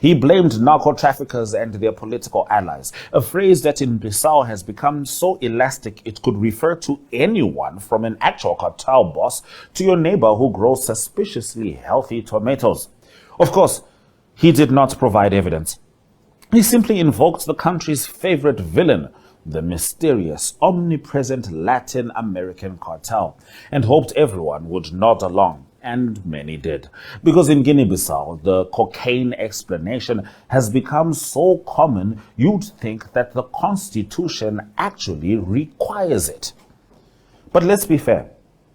He blamed narco-traffickers and their political allies, a phrase that in Bissau has become so elastic it could refer to anyone from an actual cartel boss to your neighbor who grows suspiciously healthy tomatoes. Of course, he did not provide evidence. He simply invoked the country's favorite villain, the mysterious, omnipresent Latin American cartel, and hoped everyone would nod along. And many did. Because in Guinea-Bissau, the cocaine explanation has become so common, you'd think that the Constitution actually requires it. But let's be fair,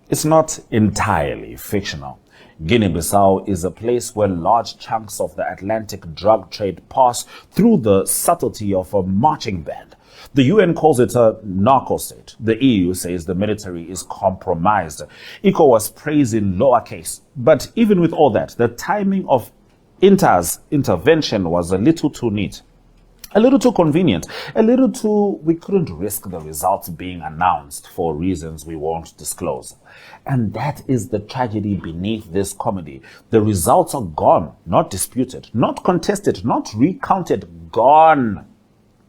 it's not entirely fictional. Guinea-Bissau is a place where large chunks of the Atlantic drug trade pass through the subtlety of a marching band. The UN calls it a narco state. The EU says the military is compromised. ECOWAS prays in lowercase. But even with all that, the timing of Inter's intervention was a little too neat. A little too convenient, a little too, we couldn't risk the results being announced for reasons we won't disclose. And that is the tragedy beneath this comedy. The results are gone, not disputed, not contested, not recounted, gone.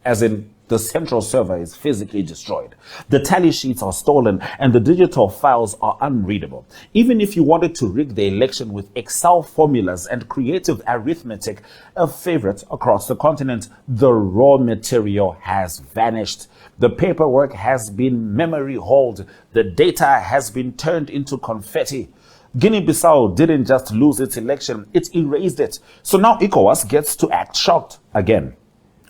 As in, the central server is physically destroyed. The tally sheets are stolen and the digital files are unreadable. Even if you wanted to rig the election with Excel formulas and creative arithmetic, a favorite across the continent, the raw material has vanished. The paperwork has been memory holed. The data has been turned into confetti. Guinea-Bissau didn't just lose its election, it erased it. So now ECOWAS gets to act shocked again.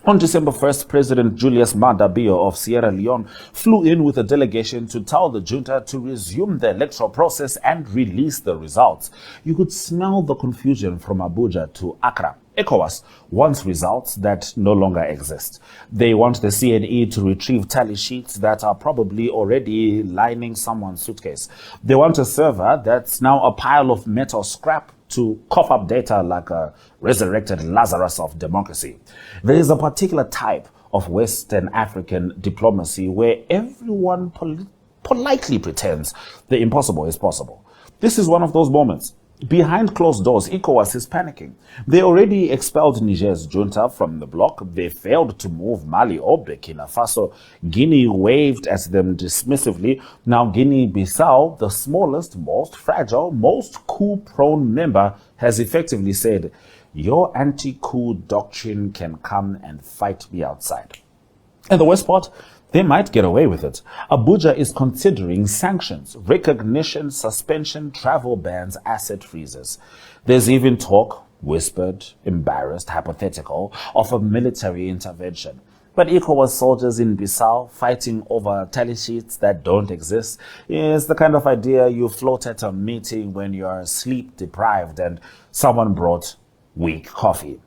On December 1st, President Julius Maada Bio of Sierra Leone flew in with a delegation to tell the junta to resume the electoral process and release the results. You could smell the confusion from Abuja to Accra. ECOWAS wants results that no longer exist. They want the CNE to retrieve tally sheets that are probably already lining someone's suitcase. They want a server that's now a pile of metal scrap to cough up data like a resurrected Lazarus of democracy. There is a particular type of Western African diplomacy where everyone politely pretends the impossible is possible. This is one of those moments. Behind closed doors, ECOWAS is panicking. They already expelled Niger's junta from the bloc. They failed to move Mali or Burkina Faso. Guinea waved at them dismissively. Now Guinea-Bissau, the smallest, most fragile, most coup-prone member, has effectively said, your anti-coup doctrine can come and fight me outside. And the worst part, they might get away with it. Abuja is considering sanctions, recognition, suspension, travel bans, asset freezes. There's even talk, whispered, embarrassed, hypothetical, of a military intervention. But ECOWAS soldiers in Bissau fighting over tally sheets that don't exist is the kind of idea you float at a meeting when you're sleep deprived and someone brought weak coffee.